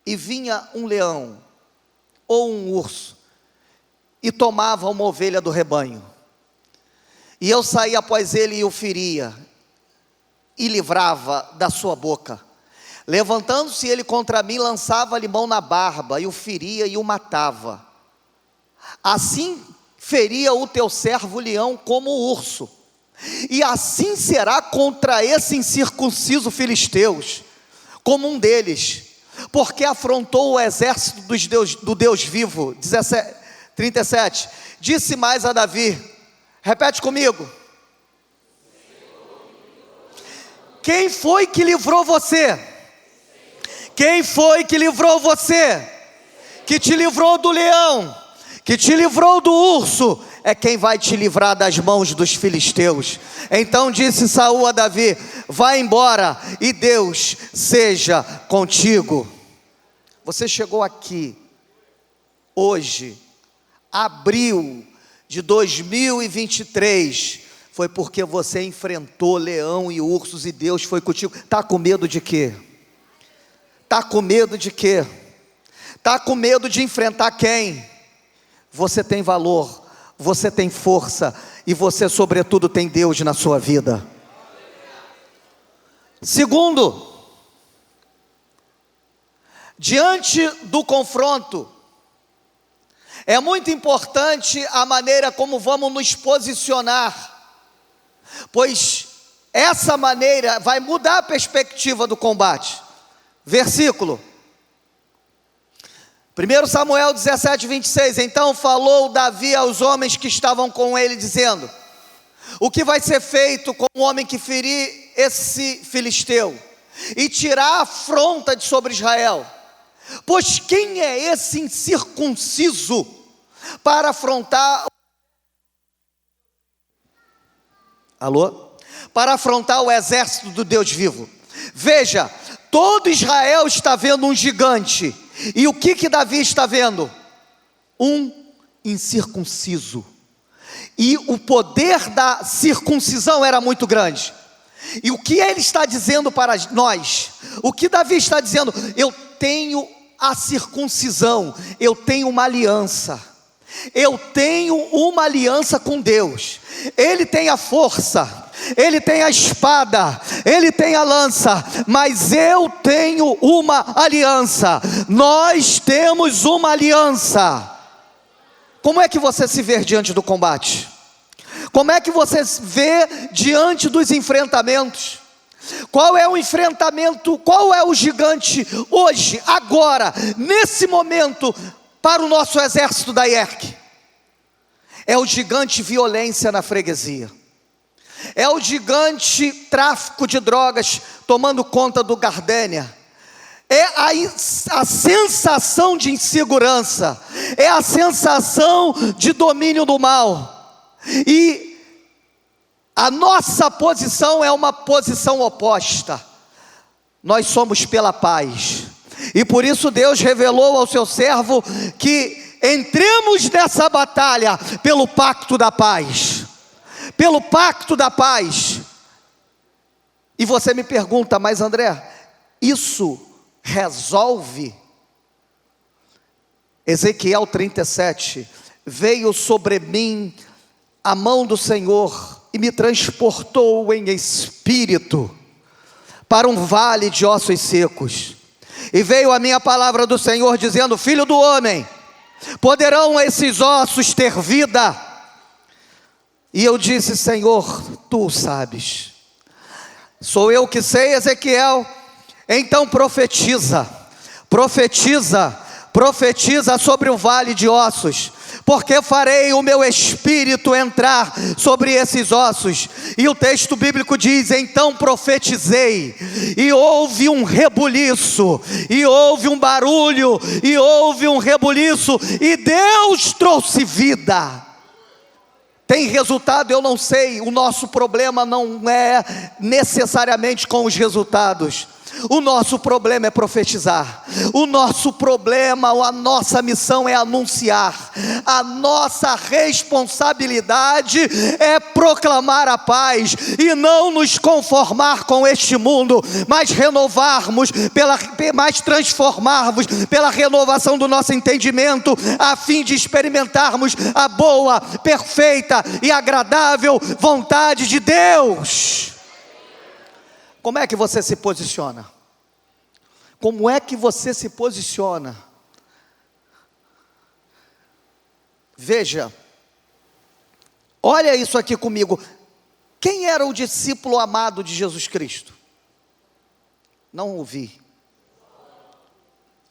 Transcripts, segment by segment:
e vinha um leão ou um urso e tomava uma ovelha do rebanho, e eu saía após ele e o feria, e livrava da sua boca. Levantando-se ele contra mim, lançava-lhe mão na barba, e o feria e o matava. Assim feria o teu servo leão como o urso, e assim será contra esse incircunciso filisteus, como um deles, porque afrontou o exército do Deus vivo. 37, disse mais a Davi, repete comigo: quem foi que livrou você? Quem foi que livrou você? Que te livrou do leão, que te livrou do urso, é quem vai te livrar das mãos dos filisteus. Então disse Saul a Davi: vai embora e Deus seja contigo. Você chegou aqui hoje, abril de 2023, foi porque você enfrentou leão e ursos e Deus foi contigo. Está com medo de quê? Está com medo de quê? Está com medo de enfrentar quem? Você tem valor, você tem força, e você sobretudo tem Deus na sua vida. Segundo, diante do confronto, é muito importante a maneira como vamos nos posicionar, pois essa maneira vai mudar a perspectiva do combate. Versículo 1 Samuel 17, 26. Então falou Davi aos homens que estavam com ele, dizendo: o que vai ser feito com o homem que ferir esse filisteu e tirar a afronta de sobre Israel? Pois quem é esse incircunciso para afrontar para afrontar o exército do Deus vivo? Veja, todo Israel está vendo um gigante, e o que Davi está vendo? Um incircunciso. E o poder da circuncisão era muito grande. E o que ele está dizendo para nós? O que Davi está dizendo? Eu tenho a circuncisão, eu tenho uma aliança. Eu tenho uma aliança com Deus. Ele tem a força, ele tem a espada, ele tem a lança, mas eu tenho uma aliança. Nós temos uma aliança. Como é que você se vê diante do combate? Como é que você se vê diante dos enfrentamentos? Qual é o enfrentamento, qual é o gigante hoje, agora, nesse momento, para o nosso exército da IERC? É o gigante violência na freguesia. É o gigante tráfico de drogas tomando conta do Gardênia. É a sensação de insegurança. É a sensação de domínio do mal. E a nossa posição é uma posição oposta. Nós somos pela paz. E por isso Deus revelou ao seu servo que entremos nessa batalha pelo pacto da paz. Pelo pacto da paz. E você me pergunta: mas André, isso resolve? Ezequiel 37, veio sobre mim a mão do Senhor e me transportou em espírito para um vale de ossos secos. E veio a minha palavra do Senhor dizendo: filho do homem, poderão esses ossos ter vida? E eu disse: Senhor, tu sabes. Sou eu que sei, Ezequiel. Então profetiza sobre o vale de ossos, porque farei o meu espírito entrar sobre esses ossos. E o texto bíblico diz: então profetizei, e houve um rebuliço, e houve um barulho, e houve um rebuliço, e Deus trouxe vida. Tem resultado? Eu não sei. O nosso problema não é necessariamente com os resultados. O nosso problema é profetizar. O nosso problema, a nossa missão é anunciar. A nossa responsabilidade é proclamar a paz e não nos conformar com este mundo, mas renovarmos, mais transformarmos pela renovação do nosso entendimento, a fim de experimentarmos a boa, perfeita e agradável vontade de Deus. Como é que você se posiciona? Como é que você se posiciona? Veja, olha isso aqui comigo. Quem era o discípulo amado de Jesus Cristo? Não ouvi.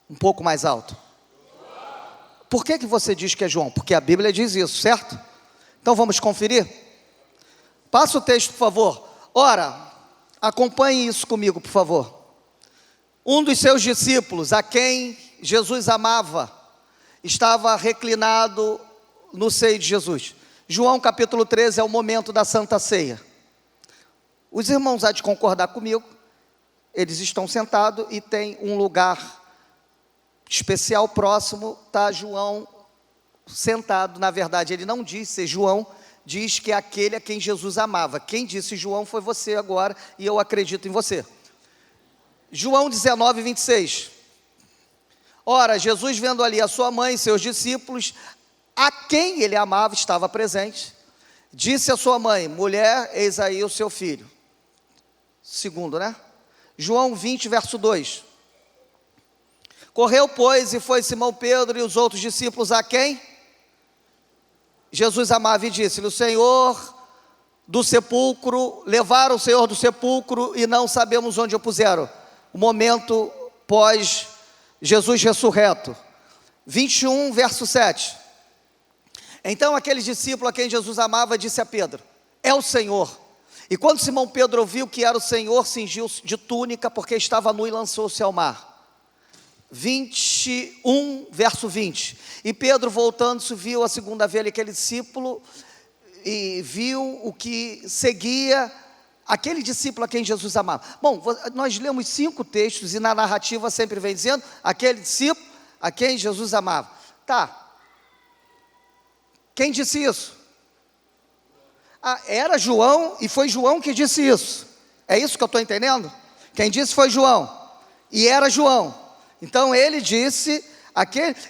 Um pouco mais alto. Por que você diz que é João? Porque a Bíblia diz isso, certo? Então vamos conferir? Passa o texto, por favor. Ora, acompanhe isso comigo, por favor. Um dos seus discípulos, a quem Jesus amava, estava reclinado no seio de Jesus. João capítulo 13 é o momento da Santa Ceia. Os irmãos há de concordar comigo, eles estão sentados e tem um lugar especial próximo, está João sentado. Na verdade ele não diz ser João, diz que é aquele a quem Jesus amava. Quem disse João foi você agora, e eu acredito em você. João 19, 26. Ora, Jesus vendo ali a sua mãe e seus discípulos, a quem ele amava, estava presente, disse a sua mãe: mulher, eis aí o seu filho. Segundo, né? João 20, verso 2. Correu, pois, e foi Simão Pedro e os outros discípulos a quem Jesus amava, e disse-lhe: o Senhor do sepulcro, levaram o Senhor do sepulcro e não sabemos onde o puseram. O momento pós Jesus ressurreto. 21, verso 7. Então aquele discípulo a quem Jesus amava disse a Pedro: é o Senhor. E quando Simão Pedro ouviu que era o Senhor, cingiu-se de túnica, porque estava nu, e lançou-se ao mar. 21, verso 20. E Pedro, voltando-se, viu a segunda vez aquele discípulo, e viu o que seguia aquele discípulo a quem Jesus amava. Bom, nós lemos 5 textos, e na narrativa sempre vem dizendo, aquele discípulo a quem Jesus amava. Tá, quem disse isso? Era João, e foi João que disse isso. É isso que eu estou entendendo? Quem disse foi João, e era João. Então ele disse,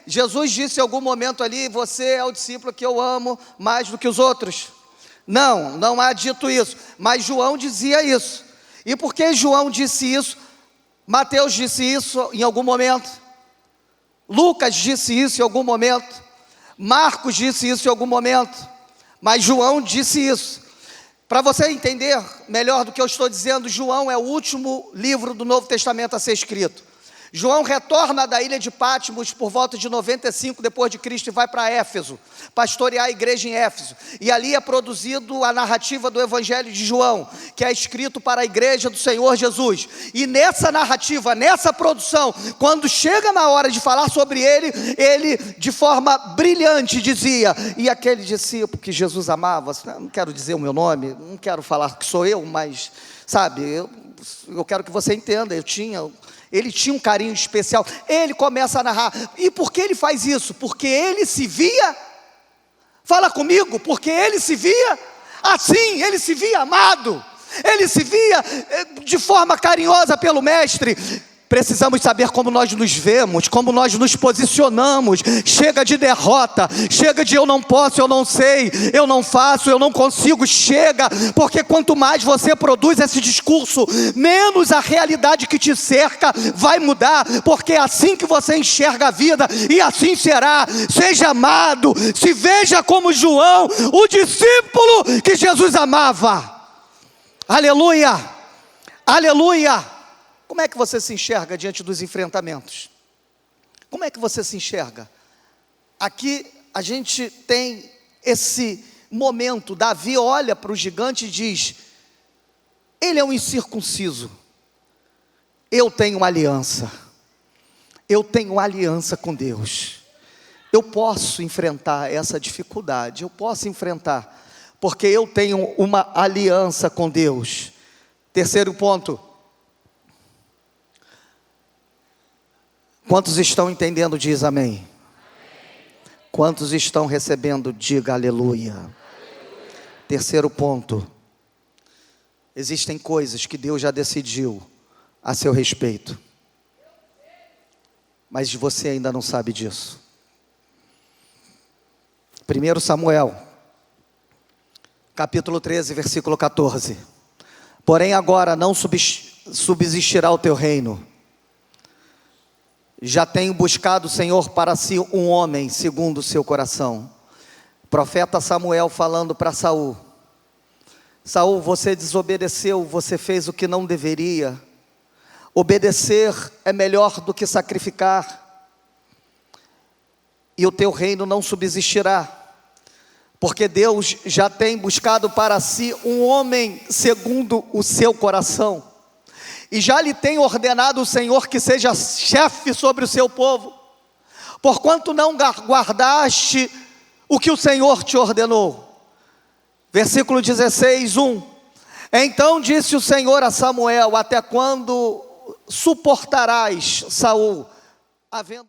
Jesus disse em algum momento ali: você é o discípulo que eu amo mais do que os outros. Não há dito isso, mas João dizia isso. E por que João disse isso? Mateus disse isso em algum momento, Lucas disse isso em algum momento, Marcos disse isso em algum momento, mas João disse isso. Para você entender melhor do que eu estou dizendo, João é o último livro do Novo Testamento a ser escrito. João retorna da ilha de Patmos por volta de 95 depois de Cristo e vai para Éfeso, pastorear a igreja em Éfeso. E ali é produzido a narrativa do Evangelho de João, que é escrito para a igreja do Senhor Jesus. E nessa narrativa, nessa produção, quando chega na hora de falar sobre ele de forma brilhante dizia: e aquele discípulo que Jesus amava, não quero dizer o meu nome, não quero falar que sou eu, mas sabe, eu quero que você entenda, ele tinha um carinho especial. Ele começa a narrar. E por que ele faz isso? Porque ele se via, fala comigo, porque ele se via assim, ele se via amado, ele se via de forma carinhosa pelo Mestre. Precisamos saber como nós nos vemos, como nós nos posicionamos. Chega de derrota, chega de eu não posso, eu não sei, eu não faço, eu não consigo. Chega, porque quanto mais você produz esse discurso, menos a realidade que te cerca vai mudar, porque é assim que você enxerga a vida, e assim será. Seja amado, se veja como João, o discípulo que Jesus amava. Aleluia, aleluia. Como é que você se enxerga diante dos enfrentamentos? Como é que você se enxerga? Aqui a gente tem esse momento. Davi olha para o gigante e diz: ele é um incircunciso. Eu tenho uma aliança. Eu tenho uma aliança com Deus. Eu posso enfrentar essa dificuldade. Eu posso enfrentar, porque eu tenho uma aliança com Deus. Terceiro ponto. Quantos estão entendendo, diz amém. Quantos estão recebendo, diga aleluia. Terceiro ponto. Existem coisas que Deus já decidiu a seu respeito, mas você ainda não sabe disso. 1 Samuel, capítulo 13, versículo 14. Porém agora não subsistirá o teu reino. Já tenho buscado, Senhor, para si um homem segundo o seu coração. Profeta Samuel falando para Saul. Saul, você desobedeceu, você fez o que não deveria. Obedecer é melhor do que sacrificar. E o teu reino não subsistirá. Porque Deus já tem buscado para si um homem segundo o seu coração. E já lhe tem ordenado o Senhor que seja chefe sobre o seu povo. Porquanto não guardaste o que o Senhor te ordenou. Versículo 16, 1. Então disse o Senhor a Samuel: até quando suportarás, Saul, havendo